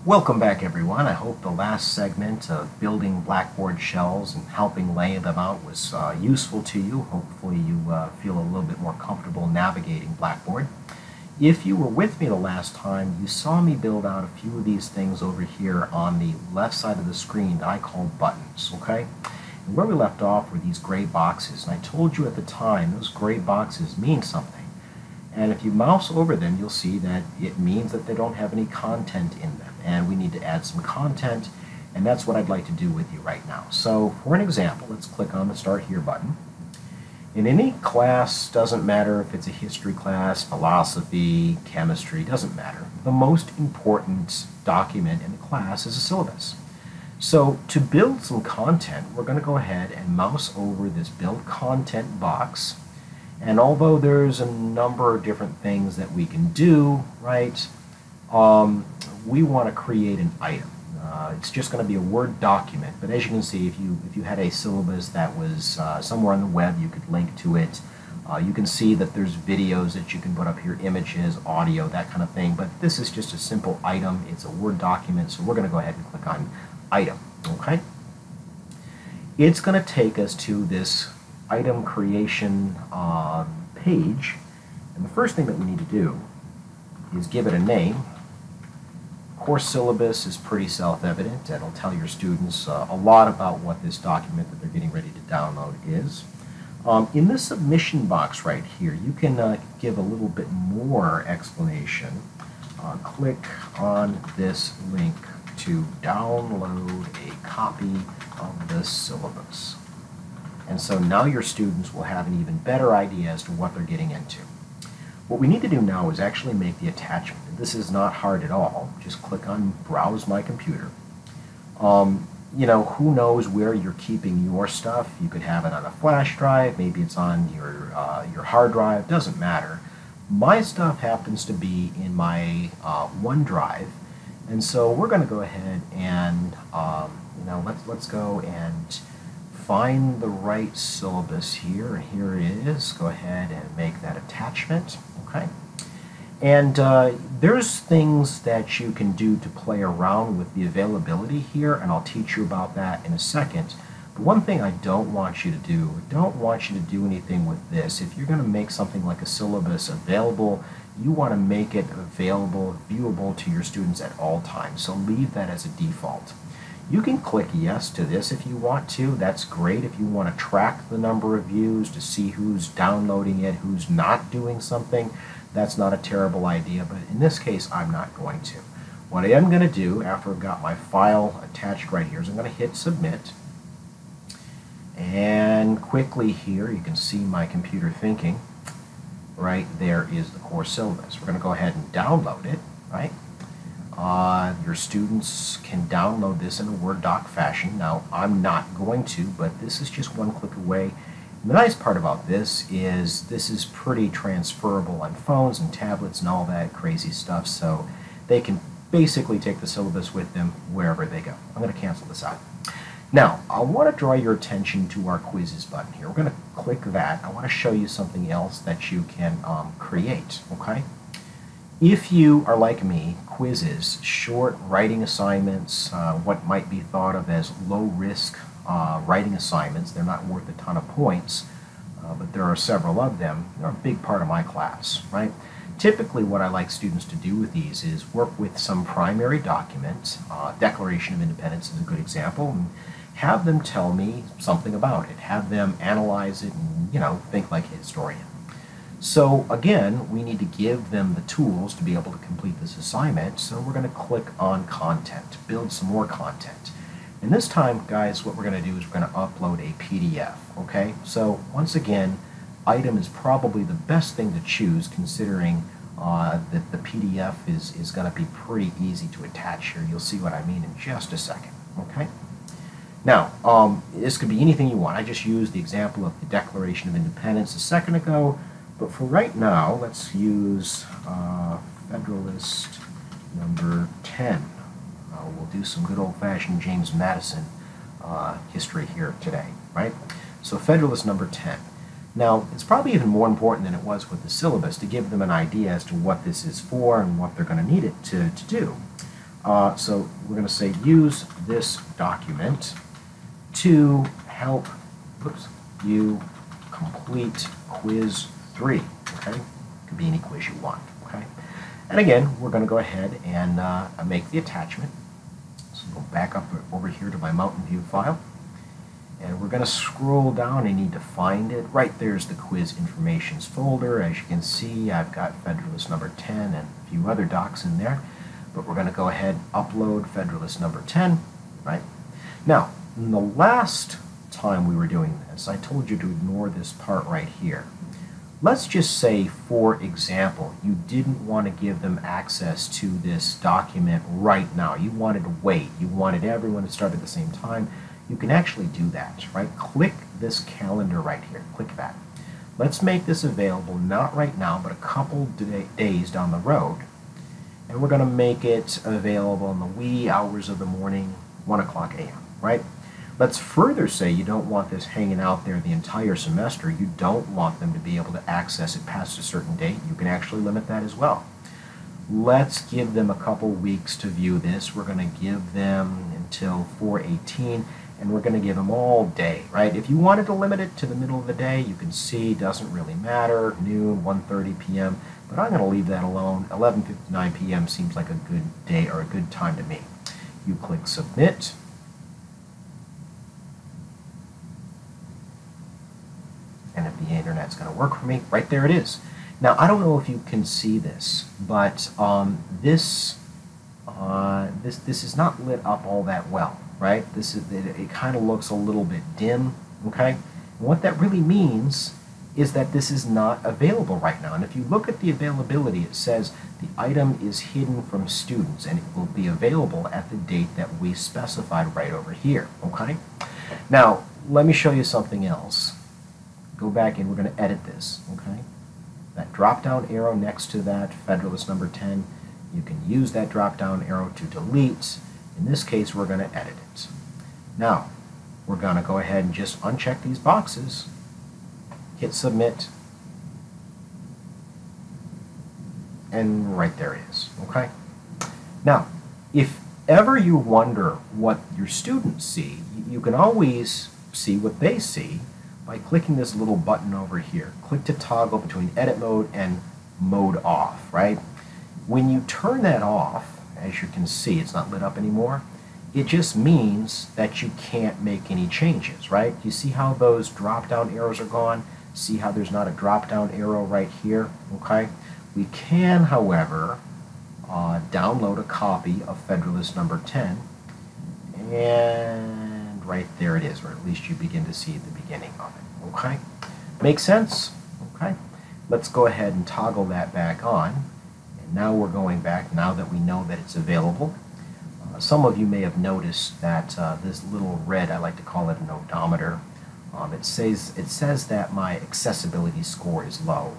Welcome back, everyone. I hope the last segment of building Blackboard shells and helping lay them out was useful to you. Hopefully you feel a little bit more comfortable navigating Blackboard. If you were with me the last time, you saw me build out a few of these things over here on the left side of the screen that I call buttons, okay? And where we left off were these gray boxes, and I told you at the time those gray boxes mean something. And if you mouse over them, you'll see that it means that they don't have any content in them. And we need to add some content, and that's what I'd like to do with you right now. So for an example, let's click on the Start Here button. In any class, doesn't matter if it's a history class, philosophy, chemistry, doesn't matter. The most important document in the class is a syllabus. So to build some content, we're going to go ahead and mouse over this Build Content box. And although there's a number of different things that we can do, right, we want to create an item. It's just going to be a Word document, but as you can see, if you had a syllabus that was somewhere on the web, you could link to it. You can see that there's videos that you can put up here, images, audio, that kind of thing, but this is just a simple item. It's a Word document, so we're going to go ahead and click on Item, okay? It's going to take us to this item creation page, and the first thing that we need to do is give it a name. Course syllabus is pretty self-evident. It'll tell your students a lot about what this document that they're getting ready to download is. In the submission box right here, you can give a little bit more explanation. Click on this link to download a copy of the syllabus. And so now your students will have an even better idea as to what they're getting into. What we need to do now is actually make the attachment. This is not hard at all. Just click on Browse My Computer. You know, who knows where you're keeping your stuff? You could have it on a flash drive, maybe it's on your hard drive, doesn't matter. My stuff happens to be in my OneDrive, and so we're going to go ahead and let's go and find the right syllabus here. Here it is. Go ahead and make that attachment. Okay. And there's things that you can do to play around with the availability here, and I'll teach you about that in a second. But one thing I don't want you to do, anything with this. If you're going to make something like a syllabus available, you want to make it available, viewable to your students at all times. So leave that as a default. You can click yes to this if you want to. That's great if you want to track the number of views to see who's downloading it, who's not doing something. That's not a terrible idea, but in this case, I'm not going to. What I am going to do after I've got my file attached right here is I'm going to hit Submit. And quickly here, you can see my computer thinking. Right there is the course syllabus. We're going to go ahead and download it, right? Your students can download this in a Word doc fashion. Now, I'm not going to, but this is just one click away. And the nice part about this is pretty transferable on phones and tablets and all that crazy stuff, so they can basically take the syllabus with them wherever they go. I'm going to cancel this out. Now, I want to draw your attention to our quizzes button here. We're going to click that. I want to show you something else that you can create, okay? If you are like me, quizzes, short writing assignments, what might be thought of as low-risk writing assignments, they're not worth a ton of points, but there are several of them. They're a big part of my class, right? Typically what I like students to do with these is work with some primary document. Declaration of Independence is a good example, and have them tell me something about it. Have them analyze it and, think like a historian. So again, we need to give them the tools to be able to complete this assignment, so we're going to click on Content, build some more content. And this time, guys, what we're going to do is we're going to upload a PDF, okay? So once again, item is probably the best thing to choose, considering that the PDF is going to be pretty easy to attach here. You'll see what I mean in just a second, okay? Now, this could be anything you want. I just used the example of the Declaration of Independence a second ago. But for right now, let's use Federalist number 10. We'll do some good old-fashioned James Madison history here today, right? So Federalist number 10. Now, it's probably even more important than it was with the syllabus to give them an idea as to what this is for and what they're going to need it to do. So we're going to say use this document to help you complete quiz 3. Okay, could be any quiz you want. Okay, and again, we're going to go ahead and make the attachment. So go back up over here to my Mountain View file, and we're going to scroll down. I need to find it. Right there's the quiz informations folder. As you can see, I've got Federalist number 10 and a few other docs in there. But we're going to go ahead and upload Federalist number 10, right? Now, in the last time we were doing this, I told you to ignore this part right here. Let's just say, for example, you didn't want to give them access to this document right now. You wanted to wait. You wanted everyone to start at the same time. You can actually do that, right? Click this calendar right here. Click that. Let's make this available, not right now, but a couple days down the road. And we're going to make it available in the wee hours of the morning, 1 o'clock a.m., right? Let's further say you don't want this hanging out there the entire semester. You don't want them to be able to access it past a certain date. You can actually limit that as well. Let's give them a couple weeks to view this. We're going to give them until 4:18, and we're going to give them all day, right? If you wanted to limit it to the middle of the day, you can see, doesn't really matter, noon, 1:30 p.m., but I'm going to leave that alone. 11:59 p.m. seems like a good day or a good time to me. You click Submit. And if the internet's going to work for me, right there it is. Now, I don't know if you can see this, but this is not lit up all that well, right? It kind of looks a little bit dim, okay? And what that really means is that this is not available right now. And if you look at the availability, it says the item is hidden from students, and it will be available at the date that we specified right over here, okay? Now, let me show you something else. Go back and we're going to edit this, okay? That drop-down arrow next to that Federalist number 10, you can use that drop-down arrow to delete. In this case, we're going to edit it. Now, we're going to go ahead and just uncheck these boxes, hit Submit, and right there it is, okay? Now, if ever you wonder what your students see, you can always see what they see by clicking this little button over here. Click to toggle between edit mode and mode off, right? When you turn that off, as you can see, it's not lit up anymore. It just means that you can't make any changes, right? You see how those drop-down arrows are gone? See how there's not a drop-down arrow right here, okay? We can, however, download a copy of Federalist number 10, and right there it is, or at least you begin to see the beginning of it, okay? Make sense? Okay. Let's go ahead and toggle that back on, and now we're going back, now that we know that it's available. Some of you may have noticed that this little red, I like to call it an odometer, it says that my accessibility score is low.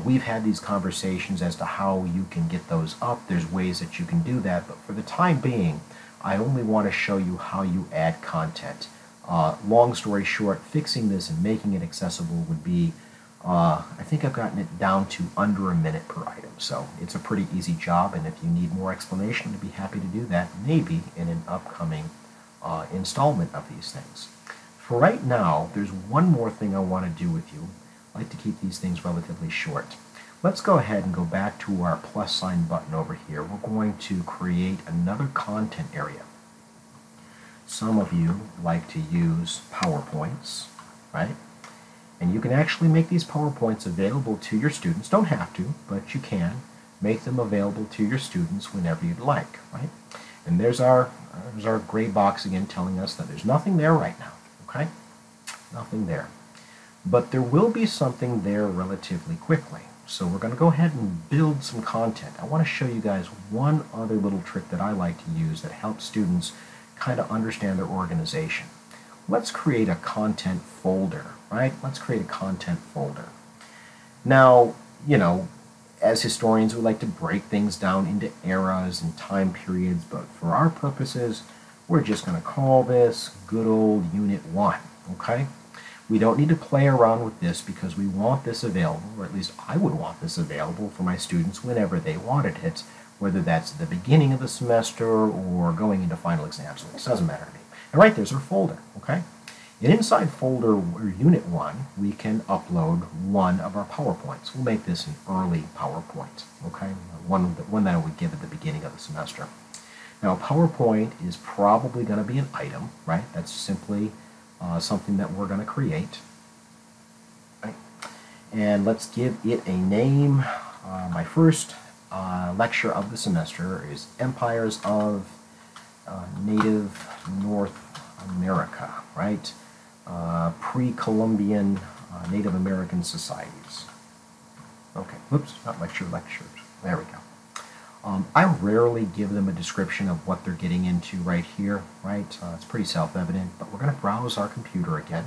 We've had these conversations as to how you can get those up. There's ways that you can do that, but for the time being, I only want to show you how you add content. Long story short, fixing this and making it accessible would be, I think I've gotten it down to under a minute per item. So it's a pretty easy job, and if you need more explanation, I'd be happy to do that, maybe in an upcoming installment of these things. For right now, there's one more thing I want to do with you. I like to keep these things relatively short. Let's go ahead and go back to our plus sign button over here. We're going to create another content area. Some of you like to use PowerPoints, right? And you can actually make these PowerPoints available to your students. Don't have to, but you can make them available to your students whenever you'd like, right? And there's our gray box again telling us that there's nothing there right now, okay? Nothing there. But there will be something there relatively quickly. So we're going to go ahead and build some content. I want to show you guys one other little trick that I like to use that helps students kind of understand their organization. Let's create a content folder, right? Let's create a content folder. Now, you know, as historians, we like to break things down into eras and time periods, but for our purposes, we're just going to call this good old Unit 1, okay? We don't need to play around with this because we want this available, or at least I would want this available for my students whenever they wanted it, whether that's at the beginning of the semester or going into final exams weeks. Doesn't matter to me. And right there's our folder, okay? And inside folder or unit 1, we can upload one of our PowerPoints. We'll make this an early PowerPoint, okay? One that I would give at the beginning of the semester. Now, PowerPoint is probably going to be an item, right? That's simply something that we're going to create. Right? And let's give it a name. My first lecture of the semester is Empires of Native North America, right? Pre-Columbian Native American societies. Okay, whoops, not lectures. There we go. I rarely give them a description of what they're getting into right here, right? It's pretty self-evident, but we're going to browse our computer again.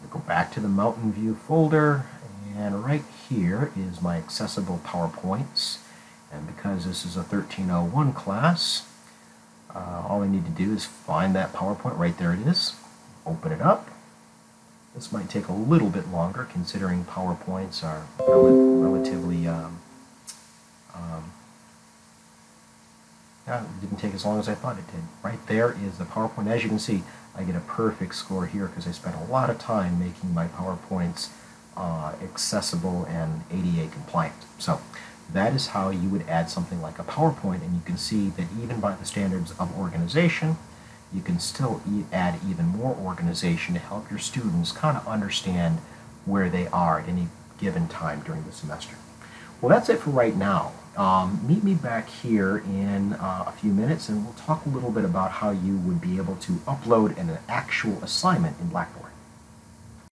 We'll go back to the Mountain View folder, and right here is my accessible PowerPoints. And because this is a 1301 class, all I need to do is find that PowerPoint. Right there it is. Open it up. This might take a little bit longer considering PowerPoints are relatively it didn't take as long as I thought it did. Right there is the PowerPoint. As you can see, I get a perfect score here because I spent a lot of time making my PowerPoints accessible and ADA compliant. So that is how you would add something like a PowerPoint, and you can see that even by the standards of organization, you can still add even more organization to help your students kind of understand where they are at any given time during the semester. Well, that's it for right now. Meet me back here in a few minutes, and we'll talk a little bit about how you would be able to upload an actual assignment in Blackboard.